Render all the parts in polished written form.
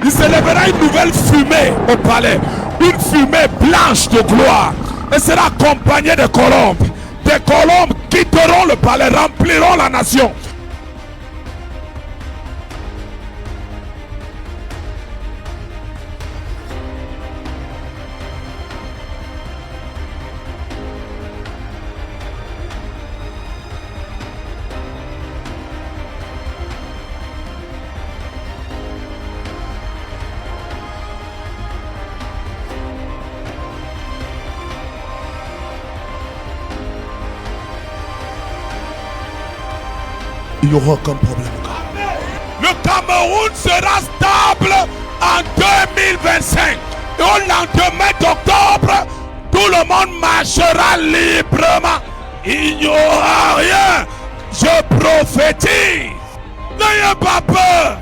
Il se lèvera une nouvelle fumée au palais, une fumée blanche de gloire, et sera accompagnée de colombes. Des colombes quitteront le palais, rempliront la nation. Il n'y aura aucun problème. Le Cameroun sera stable en 2025. Et au lendemain d'octobre, tout le monde marchera librement. Il n'y aura rien. Je prophétise. N'ayez pas peur.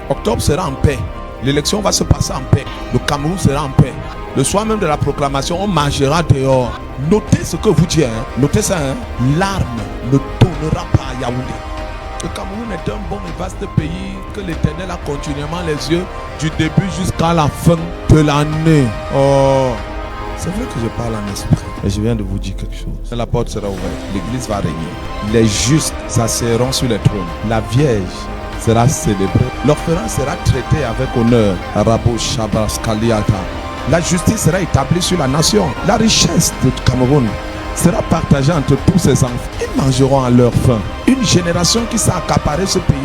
Octobre sera en paix. L'élection va se passer en paix. Le Cameroun sera en paix. Le soir même de la proclamation, on mangera dehors. Notez ce que vous dites. Notez ça. L'arme ne tournera pas à Yaoundé. Le Cameroun est un bon et vaste pays que l'Éternel a continuellement les yeux du début jusqu'à la fin de l'année. Oh, c'est vrai que je parle en esprit. Et je viens de vous dire quelque chose. La porte sera ouverte. L'église va régner. Les justes s'asserront sur les trônes. La Vierge sera célébrée. L'orphelin sera traité avec honneur. Arabo Shabas Kaliata. La justice sera établie sur la nation. La richesse du Cameroun sera partagée entre tous ses enfants. Ils mangeront à leur faim. Une génération qui s'est accaparée ce pays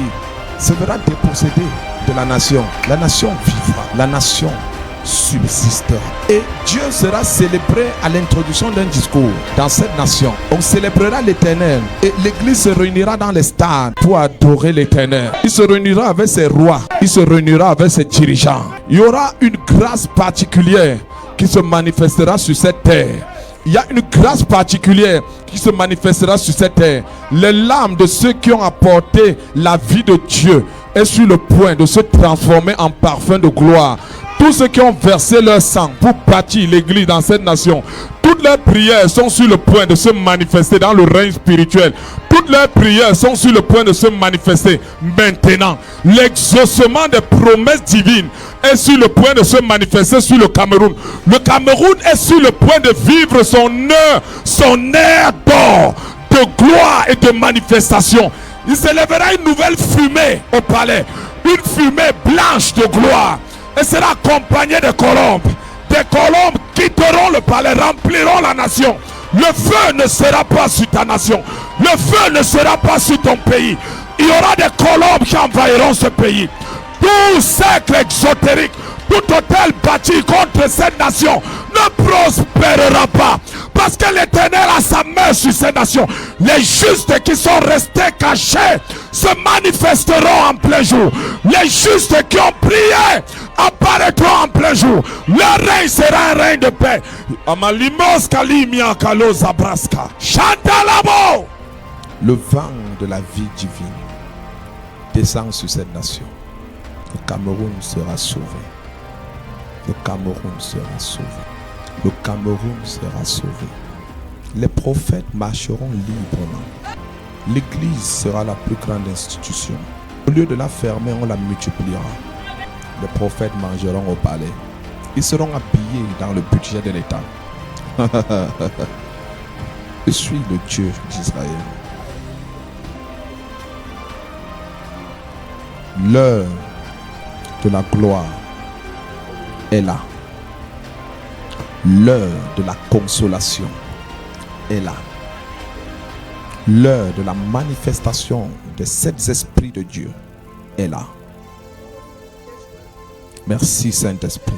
se verra dépossédée de la nation. La nation vivra. La nation subsistera. Et Dieu sera célébré à l'introduction d'un discours dans cette nation. On célébrera l'Éternel et l'Église se réunira dans les stades pour adorer l'Éternel. Il se réunira avec ses rois. Il se réunira avec ses dirigeants. Il y aura une grâce particulière qui se manifestera sur cette terre. Il y a une grâce particulière qui se manifestera sur cette terre. Les larmes de ceux qui ont apporté la vie de Dieu est sur le point de se transformer en parfum de gloire. Tous ceux qui ont versé leur sang pour bâtir l'église dans cette nation, toutes leurs prières sont sur le point de se manifester dans le règne spirituel. Toutes leurs prières sont sur le point de se manifester maintenant. L'exaucement des promesses divines est sur le point de se manifester sur le Cameroun. Le Cameroun est sur le point de vivre son ère d'or, de gloire et de manifestation. Il se lèvera une nouvelle fumée au palais, une fumée blanche de gloire, et sera accompagnée de colombes. Des colombes quitteront le palais, rempliront la nation. Le feu ne sera pas sur ta nation. Le feu ne sera pas sur ton pays. Il y aura des colombes qui envahiront ce pays. Tout cercle exotérique, tout hôtel bâti contre cette nation ne prospérera pas. Parce que l'Éternel a sa main sur ces nations. Les justes qui sont restés cachés se manifesteront en plein jour. Les justes qui ont prié apparaîtront en plein jour. Leur règne sera un règne de paix. Amalimos kalimia kalo zabraska. Chantalabo. Le vent de la vie divine descend sur cette nation. Le Cameroun sera sauvé. Le Cameroun sera sauvé. Le Cameroun sera sauvé. Les prophètes marcheront librement. L'Église sera la plus grande institution. Au lieu de la fermer, on la multipliera. Les prophètes mangeront au palais. Ils seront habillés dans le budget de l'État. Je suis le Dieu d'Israël. L'heure de la gloire est là. L'heure de la consolation est là. L'heure de la manifestation des 7 esprits de Dieu est là. Merci Saint-Esprit.